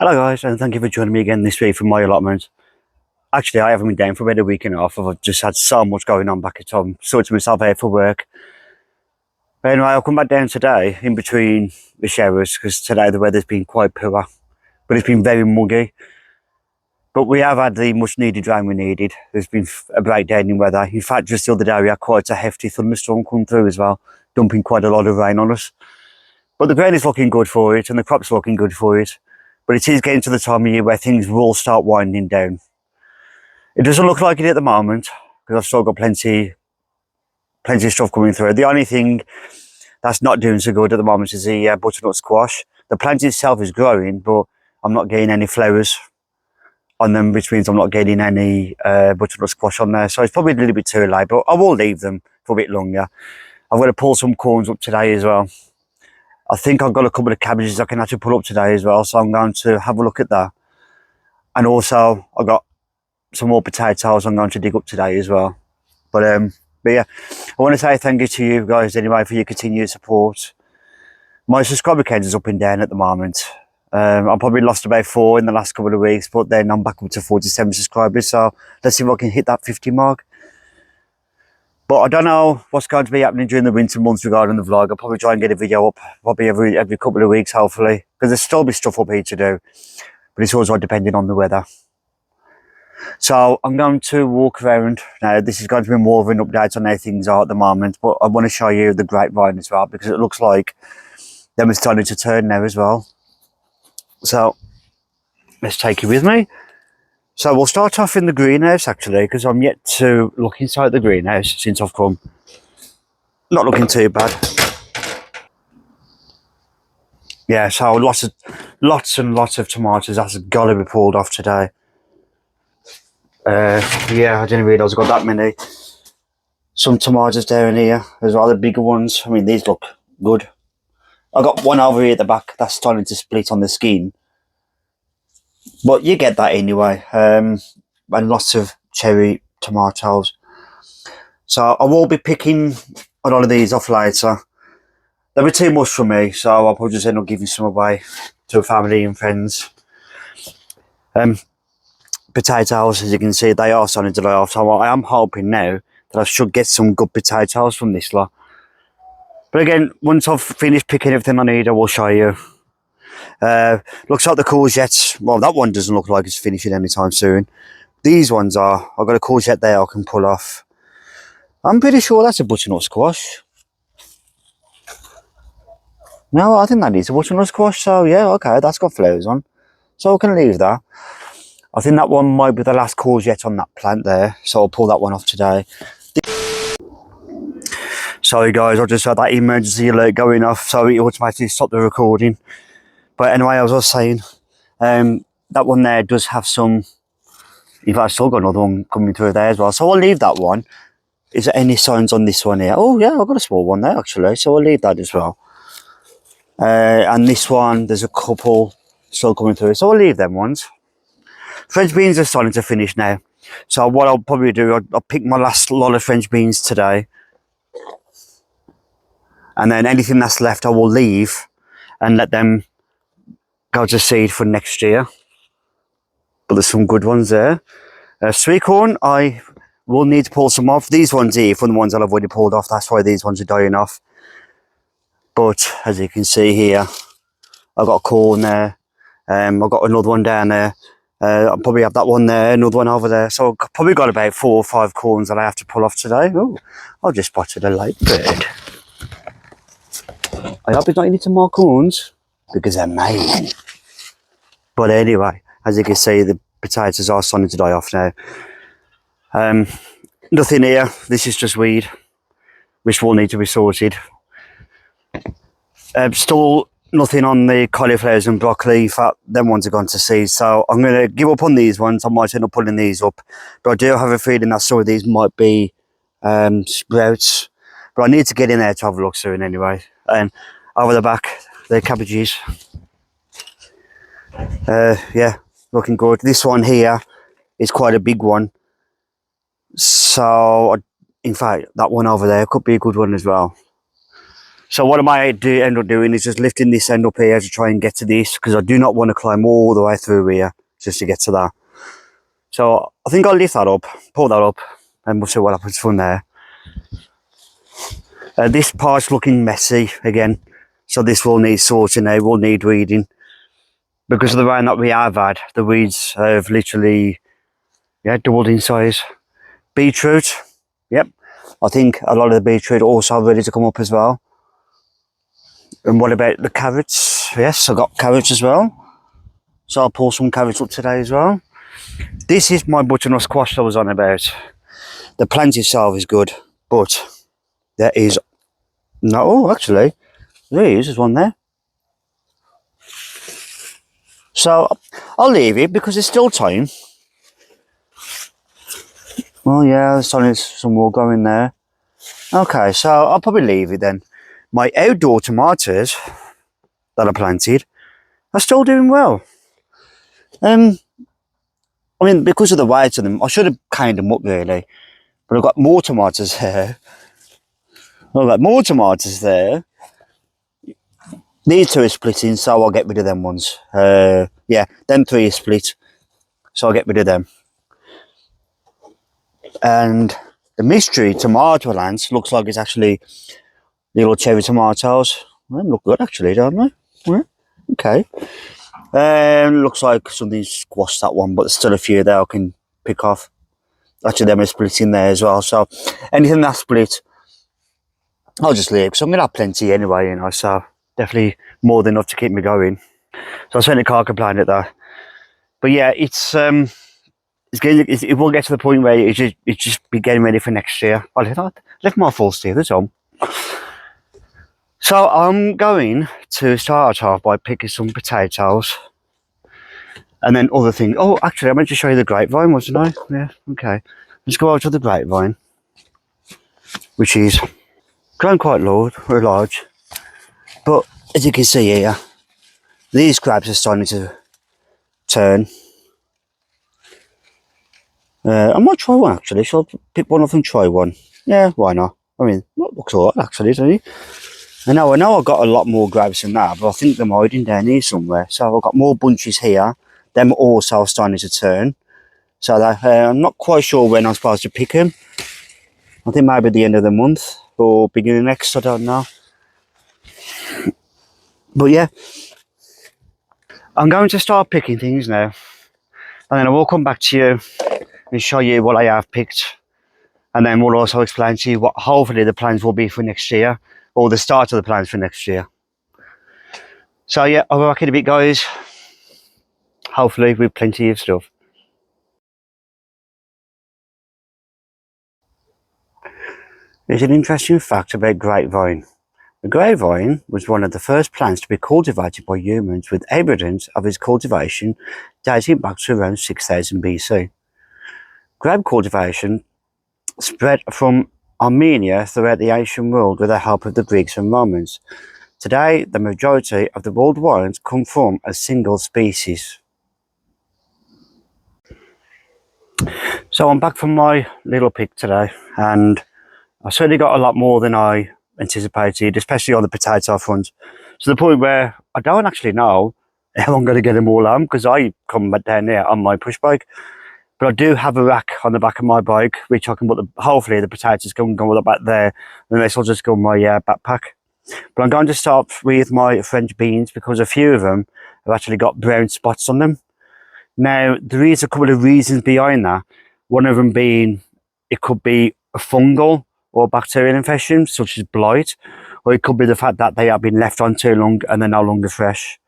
Hello guys, and thank you for joining me again this week for my allotment. Actually, I haven't been down for about a week and a half. I've just had so much going on back at home, sorting myself out for work. But anyway, I'll come back down today in between the showers because today the weather's been quite poor, but it's been very muggy. But we have had the much needed rain we needed. There's been a breakdown in weather. In fact, just the other day we had quite a hefty thunderstorm come through as well, dumping quite a lot of rain on us. But the ground is looking good for it and the crop's looking good for it. But it is getting to the time of year where things will start winding down. It doesn't look like it at the moment because I've still got plenty of stuff coming through. The only thing that's not doing so good at the moment is the butternut squash. The plant itself is growing, but I'm not getting any flowers on them, which means I'm not getting any butternut squash on there. So it's probably a little bit too late, but I will leave them for a bit longer. I'm going to pull some corns up today as well. I think I've got a couple of cabbages I can actually pull up today as well, so I'm going to have a look at that. And also, I've got some more potatoes I'm going to dig up today as well. But yeah, I want to say thank you to you guys anyway for your continued support. My subscriber count is up and down at the moment. I've probably lost about 4 in the last couple of weeks, but then I'm back up to 47 subscribers, so let's see if I can hit that 50 mark. But I don't know what's going to be happening during the winter months regarding the vlog. I'll probably try and get a video up probably every couple of weeks, hopefully, because there's still be stuff up here to do, but it's also depending on the weather. So I'm going to walk around now. This is going to be more of an update on how things are at the moment, but I want to show you the grapevine as well because it looks like them are starting to turn now as well. So let's take you with me. So we'll start off in the greenhouse actually, because I'm yet to look inside the greenhouse since I've come. Not looking too bad. Yeah, so lots and lots of tomatoes that's got to be pulled off today. Yeah, I didn't realise I got that many. Some tomatoes down here as well, the bigger ones. I mean, these look good. I got one over here at the back that's starting to split on the skin. But you get that anyway. And lots of cherry tomatoes. So I will be picking a lot of these off later. They'll be too much for me, so I'll probably just end up giving some away to family and friends. Potatoes, as you can see, they are starting to die off. So I am hoping now that I should get some good potatoes from this lot. But again, once I've finished picking everything I need, I will show you. Looks like the courgettes, well, that one doesn't look like it's finishing anytime soon. These ones are. I've got a courgette there I can pull off. I'm pretty sure that's a butternut squash. No, I think that is a butternut squash, so yeah, okay, that's got flowers on. So I can leave that. I think that one might be the last courgette on that plant there, so I'll pull that one off today. Sorry guys, I just had that emergency alert going off, so it automatically stopped the recording. But anyway, as I was saying, that one there does have some, in fact I've still got another one coming through there as well, so I'll leave that one. Is there any signs on this one here? Oh yeah, I've got a small one there actually, so I'll leave that as well. And this one, there's a couple still coming through, so I'll leave them ones. French beans are starting to finish now, so what I'll probably do, I'll pick my last lot of French beans today, and then anything that's left I will leave and let them go to seed for next year. But there's some good ones there. Sweet corn, I will need to pull some off. These ones here, from the ones that I've already pulled off, that's why these ones are dying off. But as you can see here, I've got corn there. I've got another one down there. I'll probably have that one there, another one over there. So I've probably got about 4 or 5 corns that I have to pull off today. Oh, I just spotted a late bird. I hope it's not eating some more corns, because they're mine. But anyway, as you can see, the potatoes are starting to die off now. Nothing here. This is just weed, which will need to be sorted. Still nothing on the cauliflowers and broccoli. In fact, them ones are gone to seed. So I'm going to give up on these ones. I might end up pulling these up. But I do have a feeling that some of these might be sprouts. But I need to get in there to have a look soon anyway. And over the back, the cabbages. Yeah, looking good. This one here is quite a big one. So, in fact, that one over there could be a good one as well. So what I might end up doing is just lifting this end up here to try and get to this, because I do not want to climb all the way through here just to get to that. So I think I'll lift that up, pull that up, and we'll see what happens from there. This part's looking messy again, so this will need sorting out, will need weeding. Because of the rain that we have had, the weeds have literally, doubled in size. Beetroot, yep. I think a lot of the beetroot also ready to come up as well. And what about the carrots? Yes, I've got carrots as well. So I'll pull some carrots up today as well. This is my butternut squash I was on about. The plant itself is good, but there is no, actually, there is, there's one there. So I'll leave it because there's still time. Well, yeah, there's some more going there. Okay, so I'll probably leave it then. My outdoor tomatoes that I planted are still doing well. I mean, because of the weight of them, I should have caned them up really. But I've got more tomatoes there. I've got more tomatoes there. These two are splitting, so I'll get rid of them ones. Yeah, them three are split, so I'll get rid of them. And the mystery tomato plants looks like it's actually little cherry tomatoes. They look good actually, don't they? Yeah, okay. Looks like something squashed that one, but there's still a few there I can pick off. Actually, them are splitting there as well. So anything that's split, I'll just leave because I'm gonna have plenty anyway, you know. So definitely more than enough to keep me going. So I certainly can't complain at that. But yeah, it will get to the point where it just be getting ready for next year. I left my full steers on. So I'm going to start off by picking some potatoes. And then other things. Oh, actually, I meant to show you the grapevine, wasn't I? Yeah, okay. Let's go over to the grapevine, which is grown quite large. But as you can see here, these grapes are starting to turn. I might try one actually. Shall I pick one off and try one? Yeah, why not? I mean, that looks alright actually, doesn't it? I know I've got a lot more grapes than that, but I think they're hiding down here somewhere. So I've got more bunches here. Them also starting to turn. So that, I'm not quite sure when I'm supposed to pick them. I think maybe at the end of the month or beginning next, I don't know. But yeah, I'm going to start picking things now. And then I will come back to you and show you what I have picked. And then we'll also explain to you what hopefully the plans will be for next year, or the start of the plans for next year. So yeah, I'll be back in a bit, guys. Hopefully with plenty of stuff. There's an interesting fact about grapevine. The grapevine was one of the first plants to be cultivated by humans, with evidence of its cultivation dating back to around 6000 BC. Grape cultivation spread from Armenia throughout the ancient world with the help of the Greeks and Romans. Today, the majority of the world wines come from a single species. So I'm back from my little pick today, and I certainly got a lot more than I anticipated, especially on the potato front, to the point where I don't actually know how I'm going to get them all on, because I come down there on my push bike. But I do have a rack on the back of my bike, which I can put hopefully the potatoes can go back there, and this will just go in my backpack. But I'm going to start with my French beans, because a few of them have actually got brown spots on them. Now, there is a couple of reasons behind that. One of them being it could be a fungal or bacterial infection, such as blight, or it could be the fact that they have been left on too long and they're no longer fresh.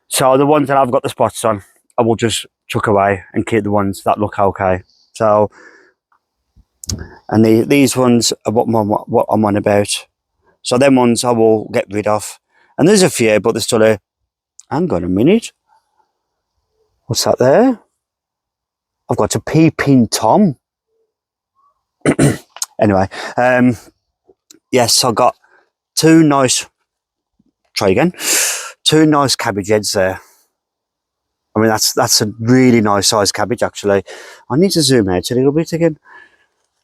So the ones that I've got the spots on, I will just chuck away and keep the ones that look okay. So, and these ones are what I'm on about. So them ones I will get rid of. And there's a few, but there's still a, hang on a minute. What's that there? I've got a peeping Tom. Anyway, yes, I got two nice cabbage heads there. I mean, that's a really nice sized cabbage actually. I need to zoom out a little bit again.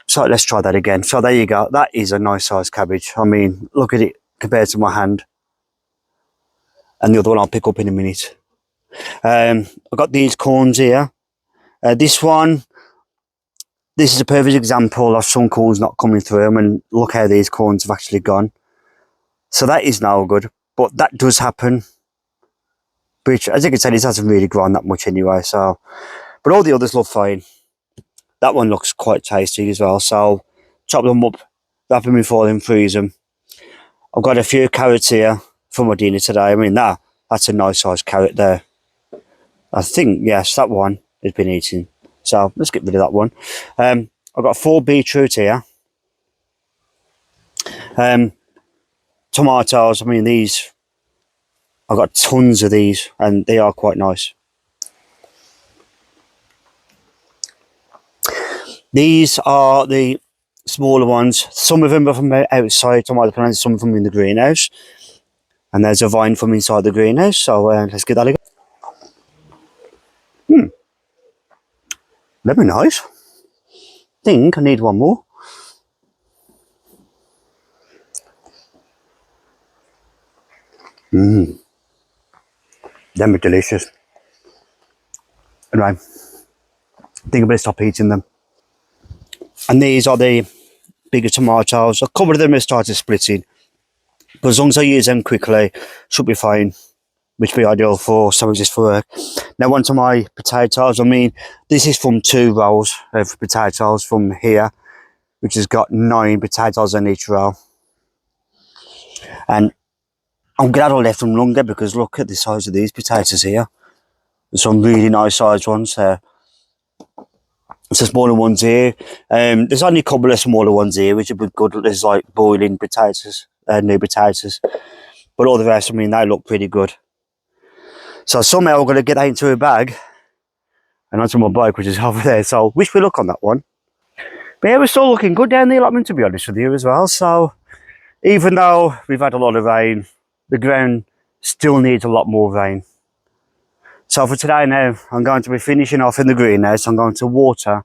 So let's try that again. So there you go. That is a nice sized cabbage. I mean, look at it compared to my hand. And the other one I'll pick up in a minute. I've got these corns here. This is a perfect example of some corns not coming through. I mean, look how these corns have actually gone. So that is no good, but that does happen. Which, as you can tell, it hasn't really grown that much anyway. So, but all the others look fine. That one looks quite tasty as well. So, chop them up, wrap them in foil and freeze them. I've got a few carrots here for my dinner today. I mean, that's a nice sized carrot there. I think, yes, that one has been eaten. So let's get rid of that one. I've got 4 beetroot here. Tomatoes, I mean, these, I've got tons of these and they are quite nice. These are the smaller ones. Some of them are from outside tomato plants, some of them in the greenhouse. And there's a vine from inside the greenhouse, so let's get that again. Very nice. Think I need one more. Them are delicious. Anyway, I think I better stop eating them. And these are the bigger tomatoes. A couple of them have started splitting, but as long as I use them quickly, should be fine, which would be ideal for sandwiches for work. Now onto my potatoes. I mean, this is from 2 rows of potatoes from here, which has got 9 potatoes on each row. And I'm glad I left them longer because look at the size of these potatoes here. There's some really nice sized ones there. Some smaller ones here. There's only a couple of smaller ones here, which would be good. There's like boiling potatoes, new potatoes. But all the rest, I mean, they look pretty good. So somehow I'm going to get that into a bag and onto my bike, which is over there. So wish me luck on that one. But yeah, we're still looking good down the allotment, to be honest with you as well. So even though we've had a lot of rain, the ground still needs a lot more rain. So for today now, I'm going to be finishing off in the greenhouse. I'm going to water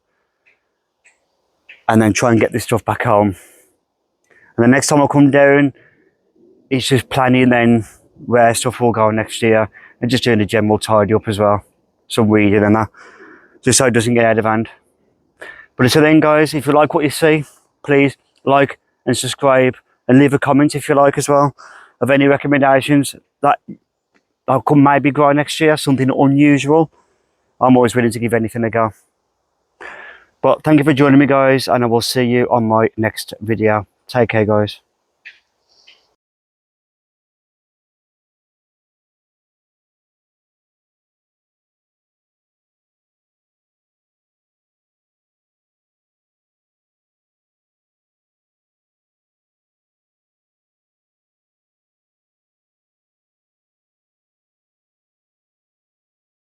and then try and get this stuff back home. And the next time I come down, it's just planning then where stuff will go next year and just doing a general tidy up as well. Some weeding and that, just so it doesn't get out of hand. But until then guys, if you like what you see, please like and subscribe and leave a comment if you like as well, of any recommendations that I could maybe grow next year, something unusual. I'm always willing to give anything a go. But thank you for joining me guys, and I will see you on my next video. Take care guys.